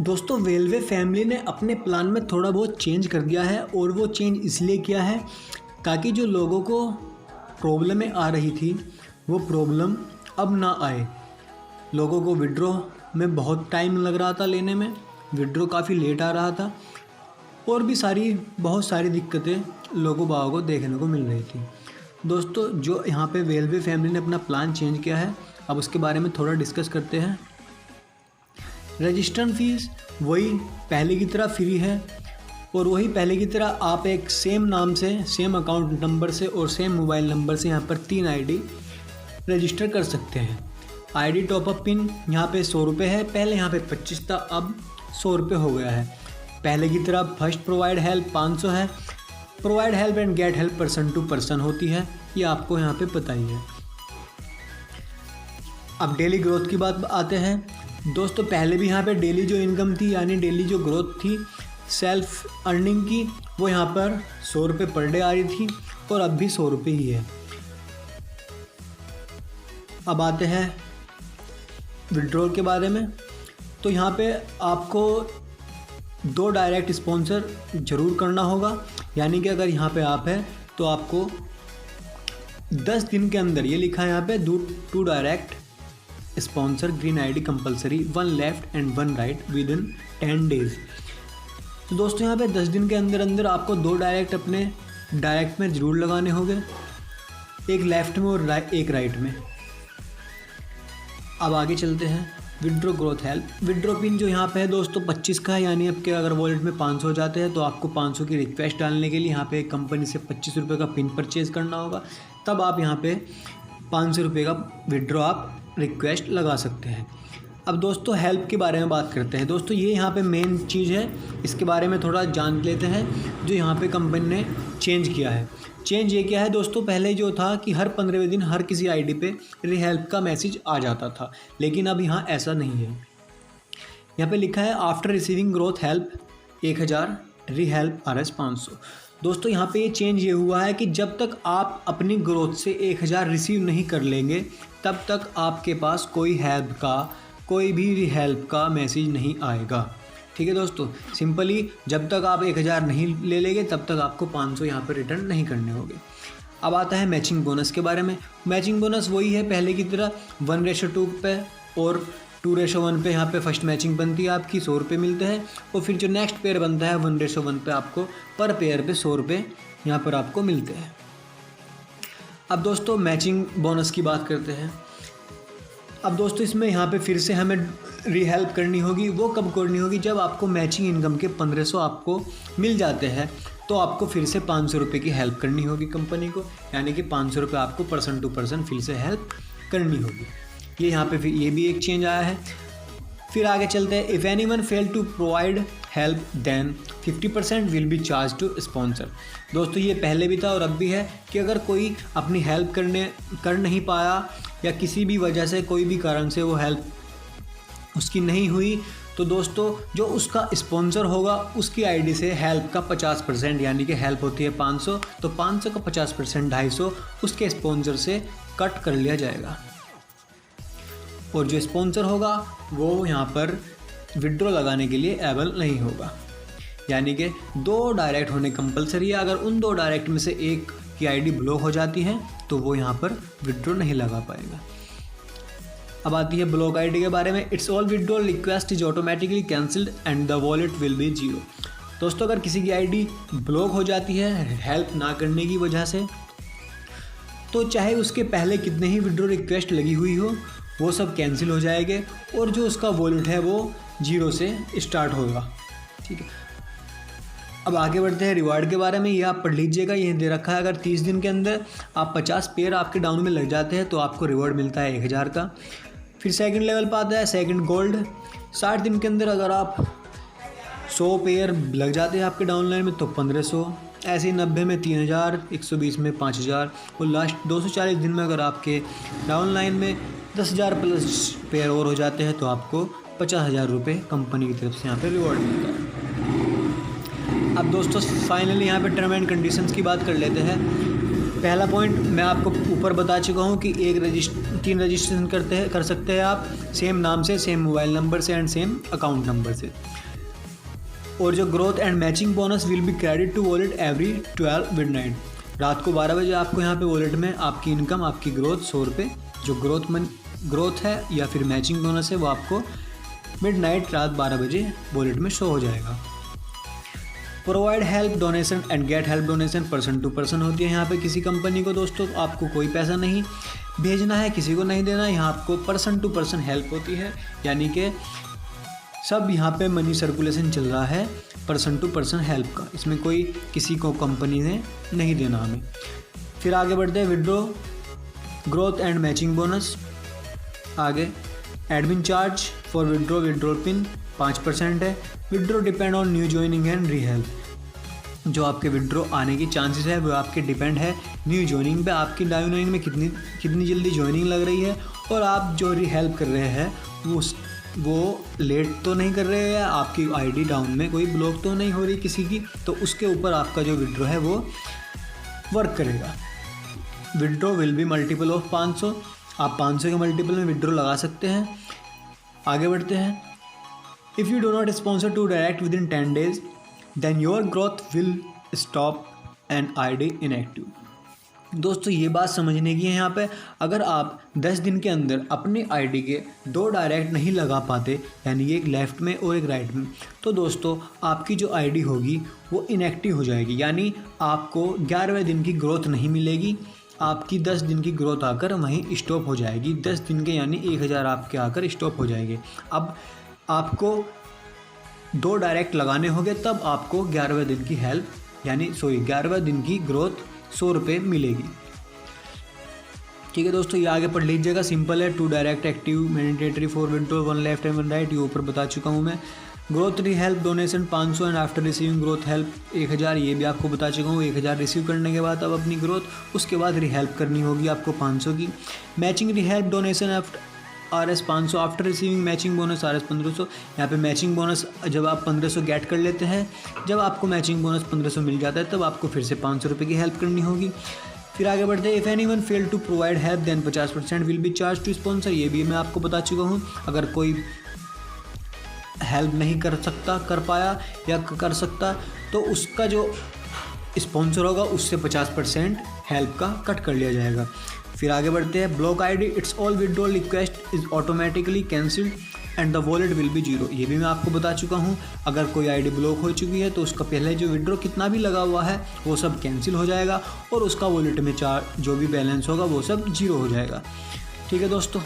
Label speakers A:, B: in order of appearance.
A: दोस्तों railway family ने अपने प्लान में थोड़ा बहुत चेंज कर दिया है और वो चेंज इसलिए किया है ताकि जो लोगों को प्रॉब्लमें आ रही थी वो प्रॉब्लम अब ना आए। लोगों को विड्रॉ में बहुत टाइम लग रहा था लेने में, विड्रॉ काफ़ी लेट आ रहा था और भी बहुत सारी दिक्कतें लोगों बागों को देखने को मिल रही थी। दोस्तों जो यहाँ पे रेलवे फैमिली ने अपना प्लान चेंज किया है, अब उसके बारे में थोड़ा डिस्कस करते हैं। रजिस्ट्रेशन फीस वही पहले की तरह फ्री है और वही पहले की तरह आप एक सेम नाम से, सेम अकाउंट नंबर से और सेम मोबाइल नंबर से यहाँ पर 3 आईडी रजिस्टर कर सकते हैं। आईडी टॉपअप पिन यहाँ पे 100 रुपये है, पहले यहाँ पे 25 था, अब 100 रुपये हो गया है। पहले की तरह फर्स्ट प्रोवाइड हेल्प 500 है, provide help and get help person to person होती है, ये आपको यहाँ पे पता ही है। अब डेली ग्रोथ की बात आते हैं। दोस्तों पहले भी यहाँ पे डेली जो इनकम थी यानी डेली जो ग्रोथ थी सेल्फ अर्निंग की, वो यहाँ पर 100 रुपये पर डे आ रही थी और अब भी 100 रुपये ही है। अब आते हैं विड्रॉल के बारे में। तो यहाँ पे आपको 2 डायरेक्ट स्पॉन्सर ज़रूर करना होगा, यानी कि अगर यहाँ पे आप है तो आपको 10 दिन के अंदर, ये लिखा है यहाँ पे 2 direct sponsor green ID compulsory, 1 left and 1 right with in 10 days. तो दोस्तों यहाँ पे 10 दिन के अंदर अंदर आपको 2 डायरेक्ट अपने डायरेक्ट में ज़रूर लगाने होंगे, एक लेफ्ट में और एक राइट में। अब आगे चलते हैं withdraw growth help. Withdraw pin जो यहाँ पे है दोस्तों 25 का है, यानी आपके अगर वॉलेट में 500 हो जाते हैं तो आपको 500 की रिक्वेस्ट डालने के लिए यहाँ पे कंपनी से 25 रुपये का पिन परचेज़ करना होगा, तब आप यहाँ पे 500 रुपये का विड्रॉ आप रिक्वेस्ट लगा सकते हैं। अब दोस्तों हेल्प के बारे में बात करते हैं। दोस्तों ये यहाँ पे मेन चीज़ है, इसके बारे में थोड़ा जान लेते हैं जो यहाँ पे कंपनी ने चेंज किया है। चेंज ये क्या है दोस्तों, पहले जो था कि हर 15वें दिन हर किसी आईडी पे रीहेल्प का मैसेज आ जाता था, लेकिन अब यहाँ ऐसा नहीं है। यहाँ पे लिखा है after receiving growth help 1000, रीहेल्प RS 500। दोस्तों यहाँ पे ये चेंज ये हुआ है कि जब तक आप अपनी ग्रोथ से 1000 रिसीव नहीं कर लेंगे तब तक आपके पास कोई हेल्प का, कोई भी रीहेल्प का मैसेज नहीं आएगा। ठीक है दोस्तों, सिंपली जब तक आप 1000 नहीं ले लेंगे तब तक आपको 500 यहाँ पर रिटर्न नहीं करने होंगे। अब आता है मैचिंग बोनस के बारे में। मैचिंग बोनस वही है पहले की तरह 1:2 पे और 2:1 पे यहाँ पे फर्स्ट मैचिंग बनती है आपकी, 100 रुपये मिलते हैं और फिर जो नेक्स्ट पेयर बनता है 1:1 पे आपको पर पेयर पे 100 रुपये यहाँ पर आपको मिलते हैं। अब दोस्तों मैचिंग बोनस की बात करते हैं। अब दोस्तों इसमें यहाँ पे फिर से हमें रीहेल्प करनी होगी। वो कब करनी होगी, जब आपको मैचिंग इनकम के 1500 आपको मिल जाते हैं तो आपको फिर से 500 रुपये की हेल्प करनी होगी कंपनी को, यानी कि 500 रुपये आपको पर्सन टू पर्सन फिर से हेल्प करनी होगी। ये यहाँ पे फिर ये भी एक चेंज आया है। फिर आगे चलते हैं। If anyone fail to provide help then 50% will be charge to sponsor. दोस्तों ये पहले भी था और अब भी है कि अगर कोई अपनी हेल्प कर नहीं पाया या किसी भी वजह से, कोई भी कारण से वो हेल्प उसकी नहीं हुई, तो दोस्तों जो उसका स्पॉन्सर होगा उसकी आईडी से हेल्प का 50%, यानी कि हेल्प होती है 500, तो 500 का 50% 250 उसके स्पॉन्सर से कट कर लिया जाएगा। और जो स्पॉन्सर होगा वो यहाँ पर विड्रॉ लगाने के लिए एबल नहीं होगा, यानी कि 2 डायरेक्ट होने कंपलसरी है। अगर उन 2 डायरेक्ट में से एक की आईडी ब्लॉक हो जाती है तो वो यहाँ पर विड्रॉ नहीं लगा पाएगा। अब आती है ब्लॉक आईडी के बारे में। It's all withdrawal request is automatically cancelled and the wallet will be 0। दोस्तों अगर किसी की आईडी ब्लॉक हो जाती है हेल्प ना करने की वजह से, तो चाहे उसके पहले कितने ही विड्रॉ रिक्वेस्ट लगी हुई हो वो सब कैंसिल हो जाएंगे और जो उसका वॉलेट है वो 0 से स्टार्ट होगा। ठीक है, अब आगे बढ़ते हैं रिवार्ड के बारे में। ये आप पढ़ लीजिएगा, ये दे रखा है अगर 30 दिन के अंदर आप 50 पेयर आपके डाउन में लग जाते हैं तो आपको रिवॉर्ड मिलता है 1000 का। फिर सेकंड लेवल पर आता है सेकंड गोल्ड। 60 दिन के अंदर अगर आप 100 पेयर लग जाते हैं आपके डाउन लाइन में तो 1500, ऐसे ही 90 में 3000, 120 में 5000 और लास्ट 240 दिन में अगर आपके डाउन लाइन में 10,000 प्लस पेयर और हो जाते हैं तो आपको 50,000 रुपये कंपनी की तरफ से यहाँ पे रिवॉर्ड मिलता है। अब दोस्तों फाइनली यहाँ पे टर्म एंड कंडीशंस की बात कर लेते हैं। पहला पॉइंट मैं आपको ऊपर बता चुका हूँ कि 3 रजिस्ट्रेशन कर सकते हैं आप सेम नाम से, सेम मोबाइल नंबर से एंड सेम अकाउंट नंबर से। और जो growth and matching bonus will be credit to wallet every 12 midnight. रात को 12 बजे आपको यहाँ पे वॉलेट में आपकी इनकम, आपकी ग्रोथ 100 रुपये जो ग्रोथ है या फिर मैचिंग बोनस है वो आपको मिडनाइट रात 12 बजे वॉलेट में शो हो जाएगा। Provide help donation and get help donation person to person होती है यहाँ पे किसी कंपनी को दोस्तों, आपको कोई पैसा नहीं भेजना है, किसी को नहीं देना है, यहाँ आपको पर्सन टू पर्सन हेल्प होती है, यानी कि सब यहाँ पे मनी सर्कुलेशन चल रहा है पर्सन टू पर्सन हेल्प का, इसमें कोई किसी को कंपनी ने नहीं देना हमें। फिर आगे बढ़ते हैं withdraw growth and matching bonus. आगे admin charge for withdrawal pin 5% है। Withdraw depend on new joining and re help. जो आपके विड्रॉ आने की चांसेस है वो आपके डिपेंड है न्यू ज्वाइनिंग पे, आपकी न्यू ज्वाइनिंग में कितनी जल्दी ज्वाइनिंग लग रही है, और आप जो री हेल्प कर रहे हैं वो लेट तो नहीं कर रहे हैं, आपकी आईडी डाउन में कोई ब्लॉक तो नहीं हो रही किसी की, तो उसके ऊपर आपका जो विड्रॉ है वो वर्क करेगा। Withdraw will be multiple of 500, आप 500 के मल्टीपल में विड्रॉ लगा सकते हैं। आगे बढ़ते हैं। If you do not sponsor to direct with in 10 days then your growth will stop and ID inactive. दोस्तों ये बात समझने की है यहाँ पे, अगर आप 10 दिन के अंदर अपनी आईडी के 2 डायरेक्ट नहीं लगा पाते, यानी एक लेफ़्ट में और एक राइट में, तो दोस्तों आपकी जो आईडी होगी वो इनएक्टिव हो जाएगी, यानी आपको 11वें दिन की ग्रोथ नहीं मिलेगी, आपकी 10 दिन की ग्रोथ आकर वहीं स्टॉप हो जाएगी। 10 दिन के यानी 1000 आपके आकर स्टॉप हो जाएंगे। अब आपको 2 डायरेक्ट लगाने होंगे तब आपको 11वें दिन की हेल्प यानी 11वें दिन की ग्रोथ 100 रुपये मिलेगी। ठीक है दोस्तों, ये आगे पढ़ लीजिएगा, सिंपल है। 2 direct active mandatory for withdraw 1 left and 1 right, ये ऊपर बता चुका हूँ मैं। ग्रोथ री help donation 500 and after receiving growth help 1000, ये भी आपको बता चुका हूँ। 1000 रिसीव करने के बाद अब अपनी ग्रोथ, उसके बाद री हेल्प करनी होगी आपको 500 की। मैचिंग री help donation after RS 500 after receiving matching bonus RS 1500। यहाँ पे मैचिंग बोनस जब आप 1500 गेट कर लेते हैं, जब आपको मैचिंग बोनस 1500 मिल जाता है तब आपको फिर से 500 रुपये की हेल्प करनी होगी। फिर आगे बढ़ते हैं। If anyone fail to provide help then 50% will be charge to sponsor, ये भी मैं आपको बता चुका हूँ। अगर कोई हेल्प नहीं कर पाया या कर सकता तो उसका जो स्पॉन्सर होगा उससे 50% हेल्प का कट कर लिया जाएगा। फिर आगे बढ़ते हैं। Block ID it's all withdrawal request is automatically cancelled and the wallet will be 0, ये भी मैं आपको बता चुका हूँ। अगर कोई आईडी ब्लॉक हो चुकी है तो उसका पहले जो विड्रॉ कितना भी लगा हुआ है वो सब कैंसिल हो जाएगा और उसका वॉलेट में जो भी बैलेंस होगा वो सब 0 हो जाएगा। ठीक है दोस्तों।